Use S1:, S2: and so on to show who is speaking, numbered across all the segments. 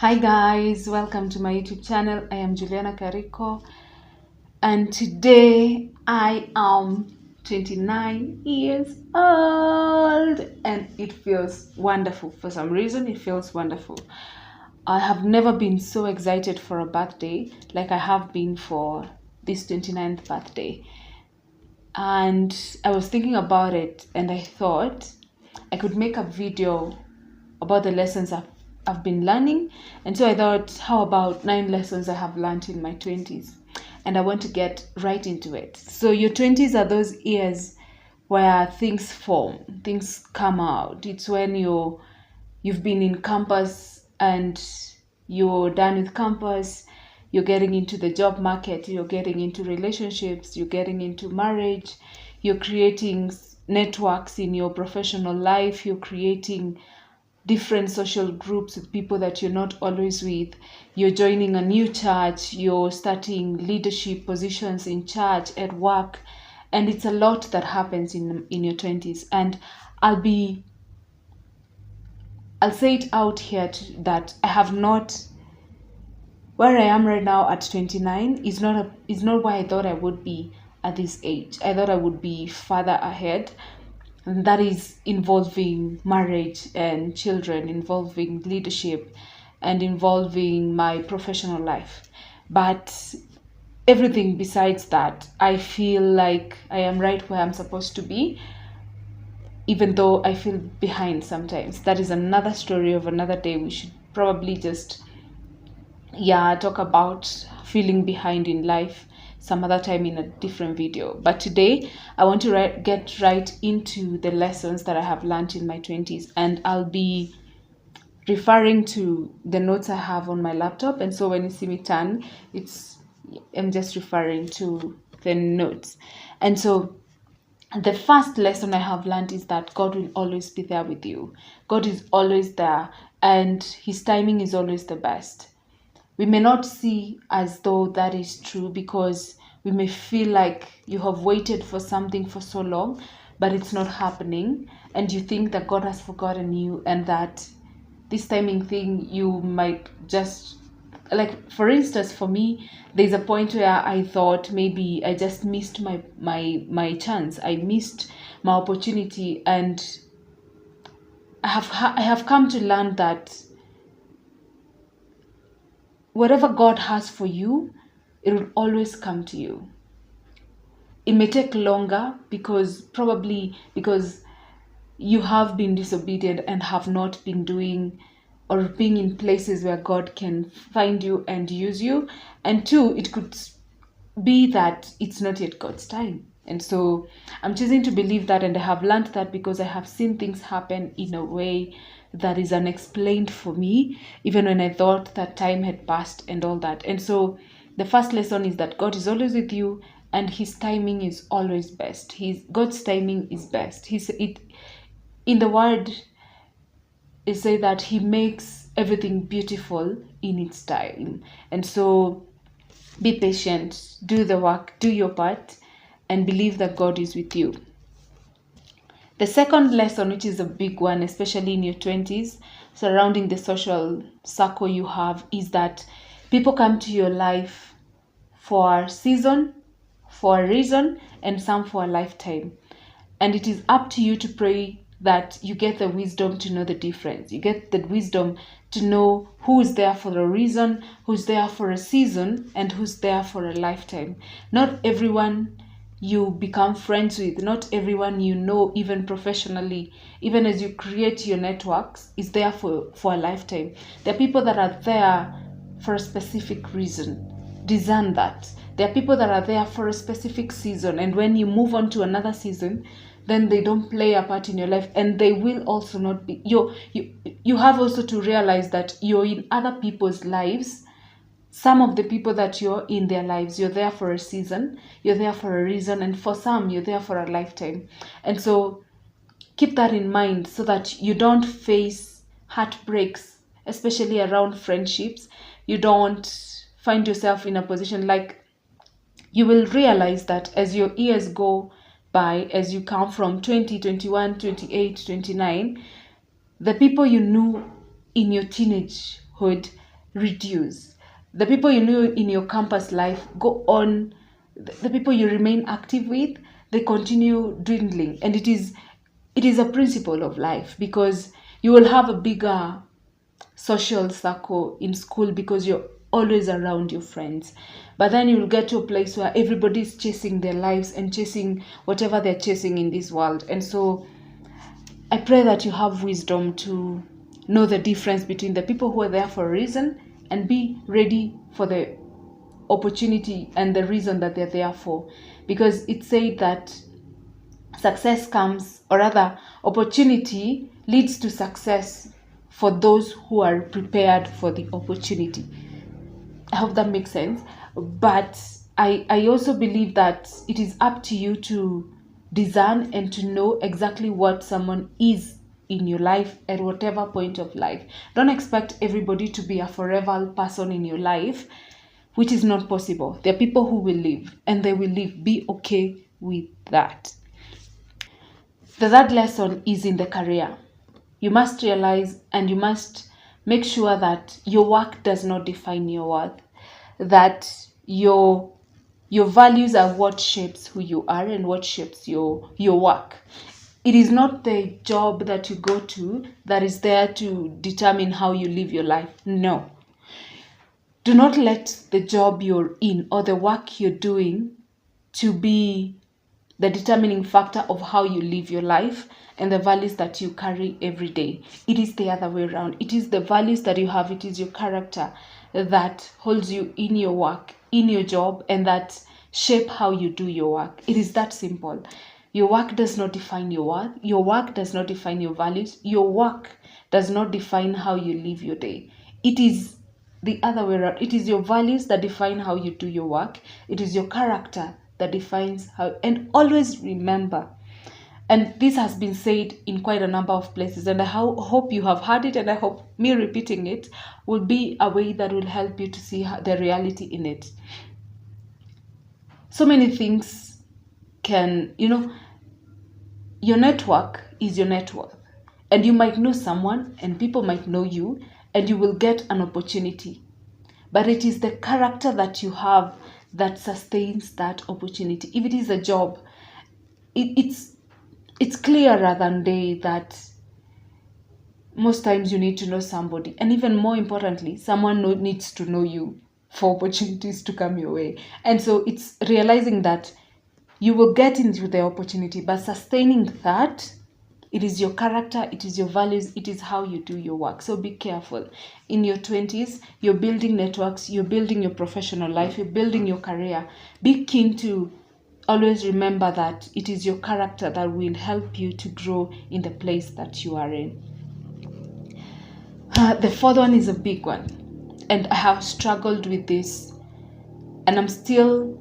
S1: Hi guys, welcome to my YouTube channel. I am Juliana Carrico, and today I am 29 years old and it feels wonderful. For some reason it feels wonderful. I have never been so excited for a birthday like I have been for this 29th birthday. And I was thinking about it and I thought I could make a video about the lessons I've been learning. And so I thought, how about 9 lessons I have learned in my 20s? And I want to get right into it. So your 20s are those years where things form, things come out. It's when you've been in campus and you're done with campus, you're getting into the job market, you're getting into relationships, you're getting into marriage, you're creating networks in your professional life, you're creating different social groups with people that you're not always with, you're joining a new church, you're starting leadership positions in church, at work, and it's a lot that happens in your 20s. And I'll say it out here that I have not, where I am right now at 29 is not where I thought I would be at this age. I thought I would be further ahead, and that is involving marriage and children, involving leadership, and involving my professional life. But everything besides that, I feel like I am right where I'm supposed to be, even though I feel behind sometimes. That is another story of another day. We should probably just talk about feeling behind in life some other time in a different video. But today I want to get right into the lessons that I have learned in my 20s, and I'll be referring to the notes I have on my laptop. And so when you see me turn, I'm just referring to the notes. And so the first lesson I have learned is that God will always be there with you. God is always there, and his timing is always the best. We may not see as though that is true, because we may feel like you have waited for something for so long, but it's not happening, and you think that God has forgotten you, and that this timing thing you might just, like, for instance, for me, there's a point where I thought maybe I just missed my chance. I missed my opportunity, and I have come to learn that whatever God has for you, it will always come to you. It may take longer probably because you have been disobedient and have not been doing or being in places where God can find you and use you. And two, it could be that it's not yet God's time. And so I'm choosing to believe that, and I have learned that because I have seen things happen in a way that is unexplained for me, even when I thought that time had passed and all that. And so the first lesson is that God is always with you, and his timing is always best. God's timing is best. In the word, it says that he makes everything beautiful in its time. And so be patient, do the work, do your part, and believe that God is with you. The second lesson, which is a big one, especially in your 20s, surrounding the social circle you have, is that people come to your life for a season, for a reason, and some for a lifetime. And it is up to you to pray that you get the wisdom to know the difference. You get the wisdom to know who is there for a reason, who's there for a season, and who's there for a lifetime. Not everyone you become friends with, not everyone you know, even professionally, even as you create your networks, is there for a lifetime. There are people that are there for a specific reason. Discern that. There are people that are there for a specific season, and when you move on to another season, then they don't play a part in your life, and they will also not be. You have also to realize that you're in other people's lives. Some of the people that you're in their lives, you're there for a season, you're there for a reason, and for some, you're there for a lifetime. And so keep that in mind so that you don't face heartbreaks, especially around friendships. You don't find yourself in a position like, you will realize that as your years go by, as you come from 20, 21, 28, 29, the people you knew in your teenagehood reduce. The people you know in your campus life go on, the people you remain active with, they continue dwindling. And it is a principle of life, because you will have a bigger social circle in school because you're always around your friends. But then you'll get to a place where everybody's chasing their lives and chasing whatever they're chasing in this world. And so I pray that you have wisdom to know the difference between the people who are there for a reason and be ready for the opportunity and the reason that they're there for. Because it said that success comes, or rather, opportunity leads to success for those who are prepared for the opportunity. I hope that makes sense. But I also believe that it is up to you to discern and to know exactly what someone is in your life at whatever point of life. Don't expect everybody to be a forever person in your life, which is not possible. There are people who will leave, and they will leave. Be okay with that. The third lesson is in the career. You must realize and you must make sure that your work does not define your worth, that your values are what shapes who you are and what shapes your work. It is not the job that you go to that is there to determine how you live your life. No. Do not let the job you're in or the work you're doing to be the determining factor of how you live your life and the values that you carry every day. It is the other way around. It is the values that you have, it is your character that holds you in your work, in your job, and that shape how you do your work. It is that simple. Your work does not define your worth. Your work does not define your values. Your work does not define how you live your day. It is the other way around. It is your values that define how you do your work. It is your character that defines how. And always remember, and this has been said in quite a number of places, and I hope you have heard it, and I hope me repeating it will be a way that will help you to see the reality in it. So many things can, your network is your net worth. And you might know someone, and people might know you, and you will get an opportunity. But it is the character that you have that sustains that opportunity. If it is a job, it's clearer than day that most times you need to know somebody. And even more importantly, someone needs to know you for opportunities to come your way. And so it's realizing that you will get into the opportunity, but sustaining that, it is your character, it is your values, it is how you do your work. So be careful. In your 20s, you're building networks, you're building your professional life, you're building your career. Be keen to always remember that it is your character that will help you to grow in the place that you are in. The fourth one is a big one, and I have struggled with this, and I'm still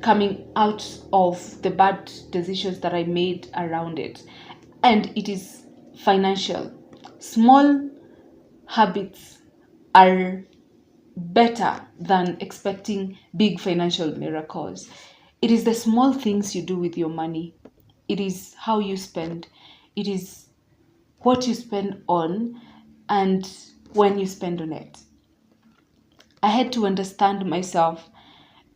S1: coming out of the bad decisions that I made around it. And it is financial. Small habits are better than expecting big financial miracles. It is the small things you do with your money. It is how you spend. It is what you spend on and when you spend on it. I had to understand myself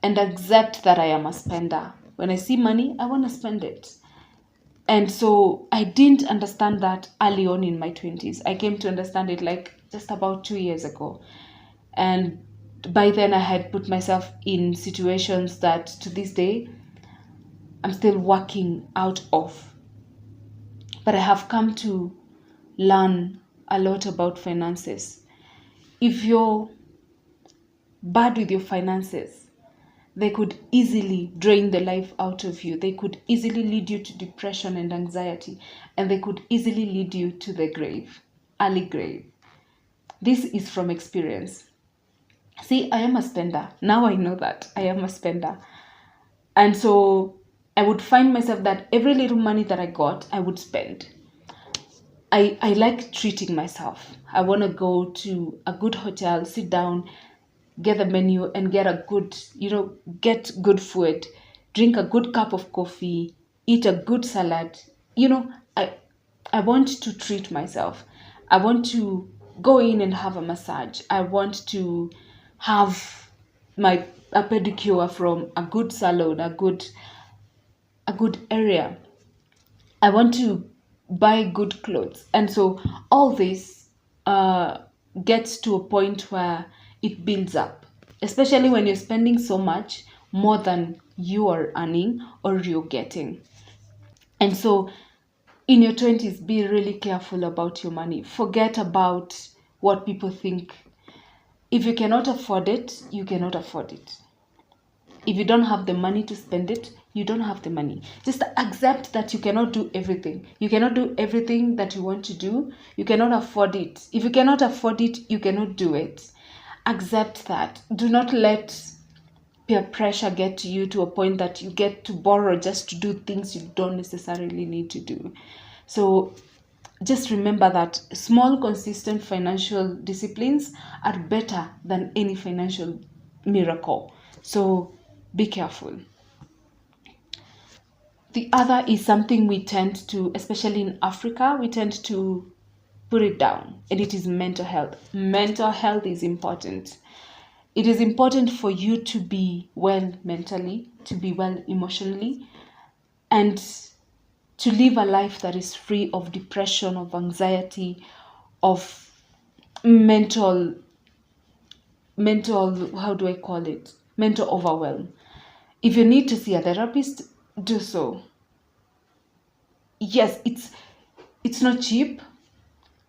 S1: and accept that I am a spender. When I see money, I want to spend it. And so I didn't understand that early on in my 20s. I came to understand it like just about 2 years ago. And by then I had put myself in situations that to this day I'm still working out of. But I have come to learn a lot about finances. If you're bad with your finances, they could easily drain the life out of you. They could easily lead you to depression and anxiety, and they could easily lead you to the grave, early grave. This is from experience. See, I am a spender. Now I know that I am a spender. And so I would find myself that every little money that I got, I would spend. I like treating myself. I want to go to a good hotel, sit down, get the menu and get a good, get good food, drink a good cup of coffee, eat a good salad. I want to treat myself. I want to go in and have a massage. I want to have a pedicure from a good salon, a good area. I want to buy good clothes. And so all this gets to a point where it builds up, especially when you're spending so much more than you are earning or you're getting. And so in your 20s, be really careful about your money. Forget about what people think. If you cannot afford it, you cannot afford it. If you don't have the money to spend it, you don't have the money. Just accept that you cannot do everything. You cannot do everything that you want to do. You cannot afford it. If you cannot afford it, you cannot do it. Accept that. Do not let peer pressure get to you to a point that you get to borrow just to do things you don't necessarily need to do. So just remember that small, consistent financial disciplines are better than any financial miracle. So be careful. The other is something we tend to, especially in Africa, we tend to put it down, and it is mental health. Mental health is important. It is important for you to be well mentally, to be well emotionally, and to live a life that is free of depression, of anxiety, of mental, how do I call it? Mental overwhelm. If you need to see a therapist, do so. Yes, it's not cheap,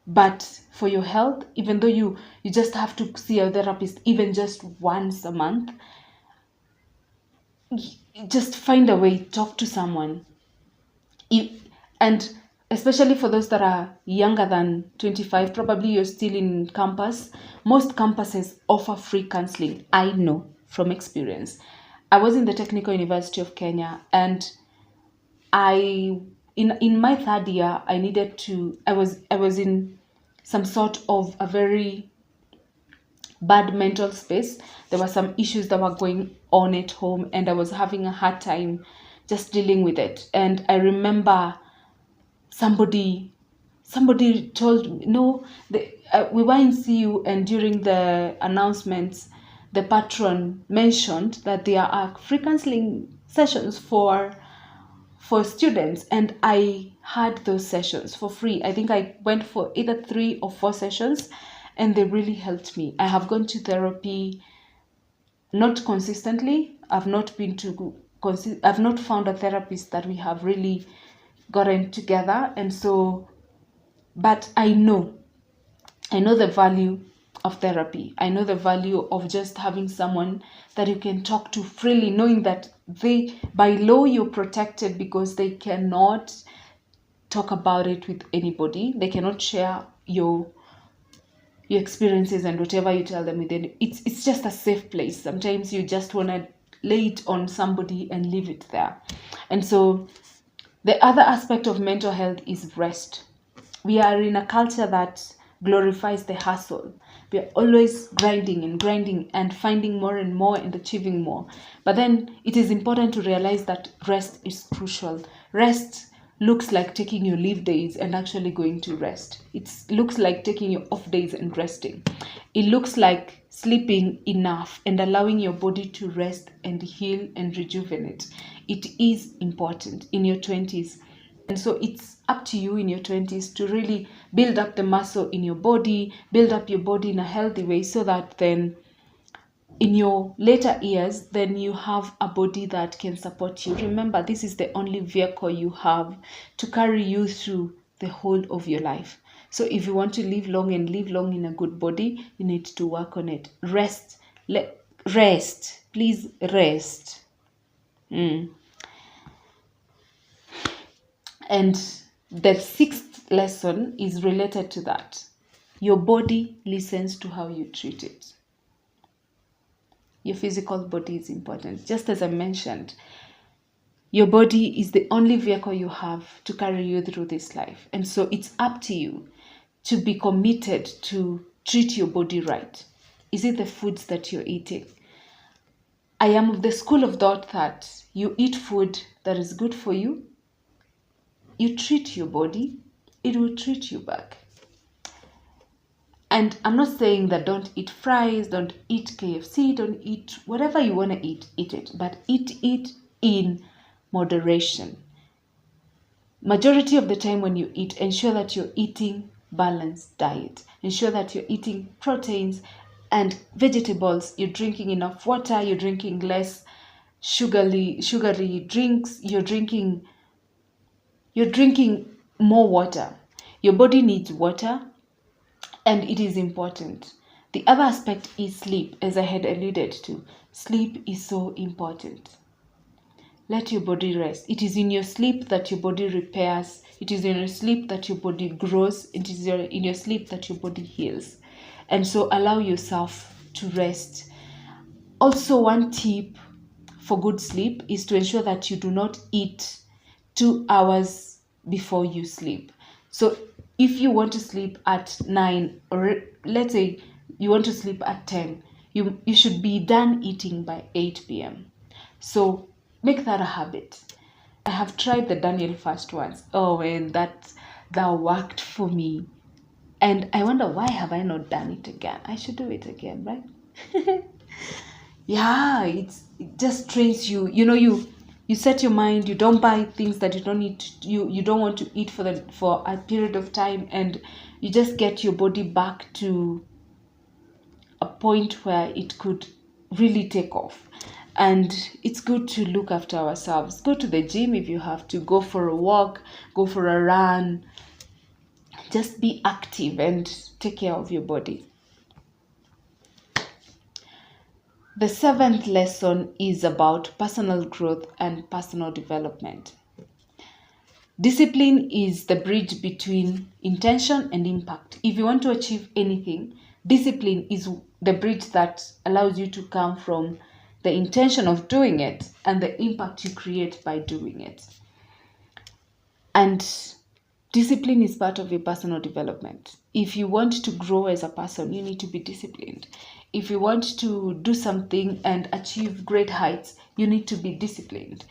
S1: but for your health, even though you just have to see a therapist even just once a month, just find a way, talk to someone. And especially for those that are younger than 25, probably you're still in campus. Most campuses offer free counseling. I know from experience. I was in the Technical University of Kenya, and in my third year, I was in some sort of a very bad mental space. There were some issues that were going on at home, and I was having a hard time just dealing with it. And I remember somebody told me, no, we were in CU, and during the announcements, the patron mentioned that there are free counseling sessions for students, and I had those sessions for free. I think I went for either 3 or 4 sessions, and they really helped me. I have gone to therapy, not consistently. I've not found a therapist that we have really gotten together. And so, but I know the value of therapy. I know the value of just having someone that you can talk to freely, knowing that by law, you're protected because they cannot talk about it with anybody. They cannot share your experiences and whatever you tell them with it. It's just a safe place. Sometimes you just want to lay it on somebody and leave it there. And so the other aspect of mental health is rest. We are in a culture that glorifies the hustle. We are always grinding and finding more and more and achieving more. But then it is important to realize that rest is crucial. Rest looks like taking your leave days and actually going to rest. It looks like taking your off days and resting. It looks like sleeping enough and allowing your body to rest and heal and rejuvenate. It is important in your 20s. And so it's up to you in your 20s to really build up the muscle in your body, build up your body in a healthy way, so that then in your later years, then you have a body that can support you. Remember, this is the only vehicle you have to carry you through the whole of your life. So if you want to live long and live long in a good body, you need to work on it. Rest. Please rest. And the 6th lesson is related to that. Your body listens to how you treat it. Your physical body is important. Just as I mentioned, your body is the only vehicle you have to carry you through this life. And so it's up to you to be committed to treat your body right. Is it the foods that you're eating? I am of the school of thought that you eat food that is good for you, you treat your body, it will treat you back. And I'm not saying that don't eat fries, don't eat KFC, don't eat whatever you want to eat it, but eat it in moderation. Majority of the time when you eat, ensure that you're eating balanced diet. Ensure that you're eating proteins and vegetables. You're drinking enough water. You're drinking less sugary drinks. You're drinking more water. Your body needs water, and it is important. The other aspect is sleep, as I had alluded to. Sleep is so important. Let your body rest. It is in your sleep that your body repairs. It is in your sleep that your body grows. It is in your sleep that your body heals. And so allow yourself to rest. Also, one tip for good sleep is to ensure that you do not eat 2 hours before you sleep. So if you want to sleep at 9, or let's say you want to sleep at 10, you should be done eating by 8 p.m. So make that a habit. I have tried the Daniel fast once. Oh, and that worked for me. And I wonder, why have I not done it again? I should do it again, right? Yeah, it just trains you. You set your mind. You don't buy things that you don't need. You don't want to eat for a period of time, and you just get your body back to a point where it could really take off. And it's good to look after ourselves. Go to the gym if you have to. Go for a walk. Go for a run. Just be active and take care of your body. The 7th lesson is about personal growth and personal development. Discipline is the bridge between intention and impact. If you want to achieve anything, discipline is the bridge that allows you to come from the intention of doing it and the impact you create by doing it. And discipline is part of your personal development. If you want to grow as a person, you need to be disciplined. If you want to do something and achieve great heights, you need to be disciplined.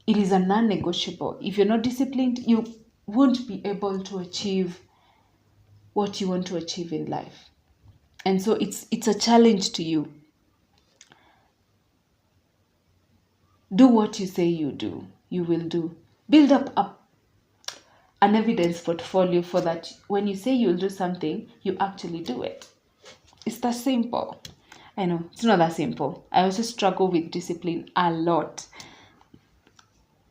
S1: It is a non-negotiable. If you're not disciplined, you won't be able to achieve what you want to achieve in life. And so it's a challenge to you. Do what you say you do. You will do. Build up an evidence portfolio for that. When you say you'll do something, you actually do it. It's that simple. I know, it's not that simple. I also struggle with discipline a lot.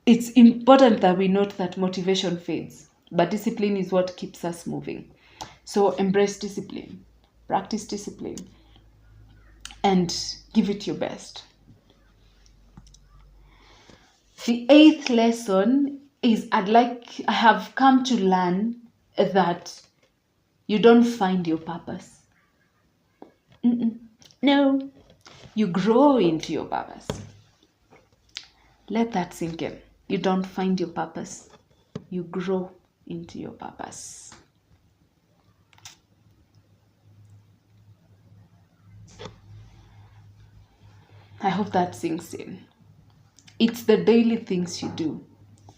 S1: It's important that we note that motivation fades, but discipline is what keeps us moving. So embrace discipline, practice discipline, and give it your best. The 8th lesson is I have come to learn that you don't find your purpose. No, you grow into your purpose. Let that sink in. You don't find your purpose. You grow into your purpose. I hope that sinks in. It's the daily things you do.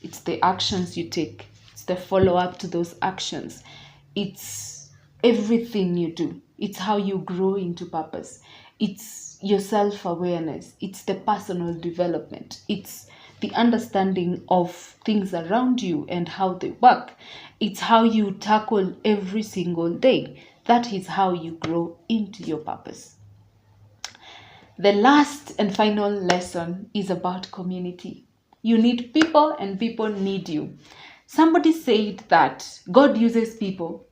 S1: It's the actions you take. It's the follow-up to those actions. It's everything you do. It's how you grow into purpose. It's your self-awareness. It's the personal development. It's the understanding of things around you and how they work. It's how you tackle every single day. That is how you grow into your purpose. The last and final lesson is about community. You need people and people need you. Somebody said that God uses people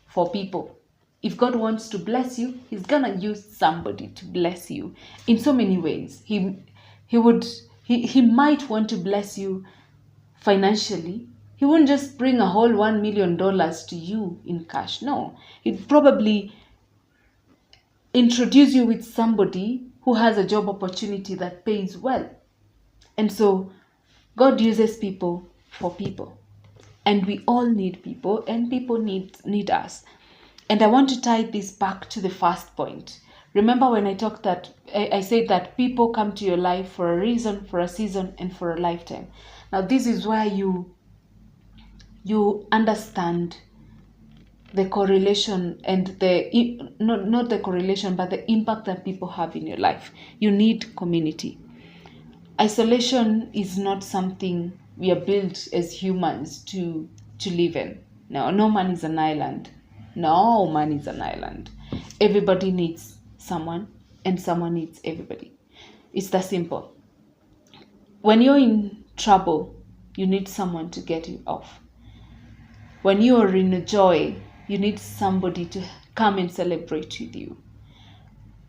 S1: for people. If God wants to bless you, He's gonna use somebody to bless you in so many ways. He might want to bless you financially. He won't just bring a whole $1 million to you in cash. No, he'd probably introduce you with somebody who has a job opportunity that pays well. And so God uses people for people. And we all need people, and people need us. And I want to tie this back to the first point. Remember when I said that people come to your life for a reason, for a season, and for a lifetime. Now this is where you understand the correlation and not the correlation, but the impact that people have in your life. You need community. Isolation is not something we are built as humans to live in. No man is an island. No man is an island. Everybody needs someone, and someone needs everybody. It's that simple. When you're in trouble, you need someone to get you off. When you are in a joy, you need somebody to come and celebrate with you.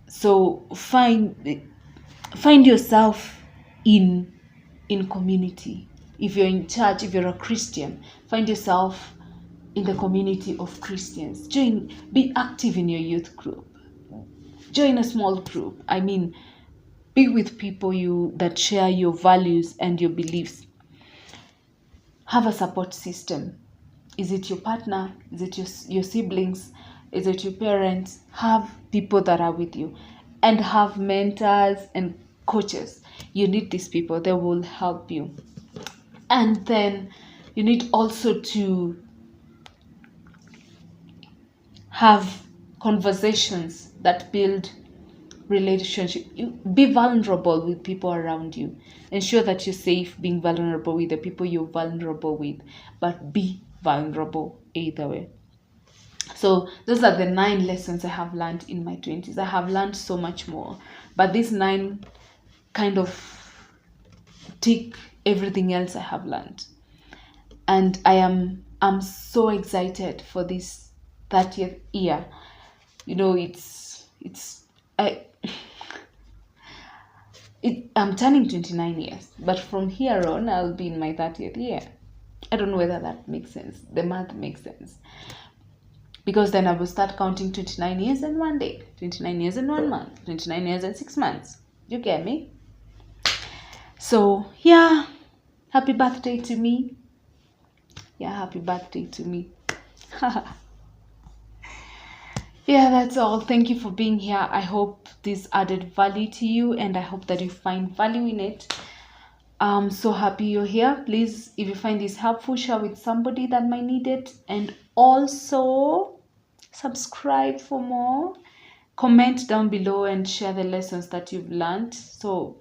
S1: So find yourself in community. If you're in church, if you're a Christian, find yourself in the community of Christians. Be active in your youth group. Join a small group. I mean, be with people that share your values and your beliefs. Have a support system. Is it your partner? Is it your siblings? Is it your parents? Have people that are with you, and have mentors and coaches. You need these people. They will help you. And then you need also to have conversations that build relationship. Be vulnerable with people around you. Ensure that you're safe being vulnerable with the people you're vulnerable with, but be vulnerable either way. So those are the 9 lessons I have learned in my 20s. I have learned so much more, but these 9 kind of tick everything else I have learned. And I'm so excited for this 30th year. I'm turning 29 years, but from here on, I'll be in my 30th year. I don't know whether that makes sense. The math makes sense. Because then I will start counting 29 years and 1 day, 29 years and 1 month, 29 years and 6 months. You get me? So, yeah, happy birthday to me. Yeah, happy birthday to me. Yeah, that's all. Thank you for being here. I hope this added value to you, and I hope that you find value in it. I'm so happy you're here. Please, if you find this helpful, share with somebody that might need it. And also, subscribe for more. Comment down below and share the lessons that you've learned so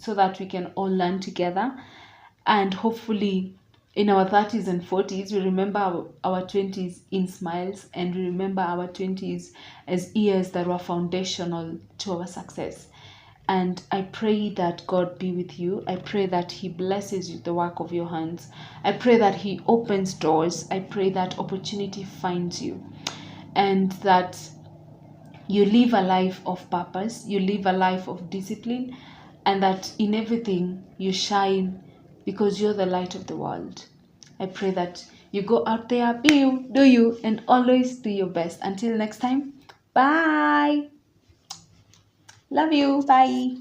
S1: that we can all learn together. And hopefully, in our 30s and 40s, we remember our 20s in smiles, and we remember our 20s as years that were foundational to our success. And I pray that God be with you. I pray that He blesses you, the work of your hands. I pray that He opens doors. I pray that opportunity finds you, and that you live a life of purpose, you live a life of discipline, and that in everything you shine because you're the light of the world. I pray that you go out there, be you, do you, and always do your best. Until next time, bye. Love you. Bye.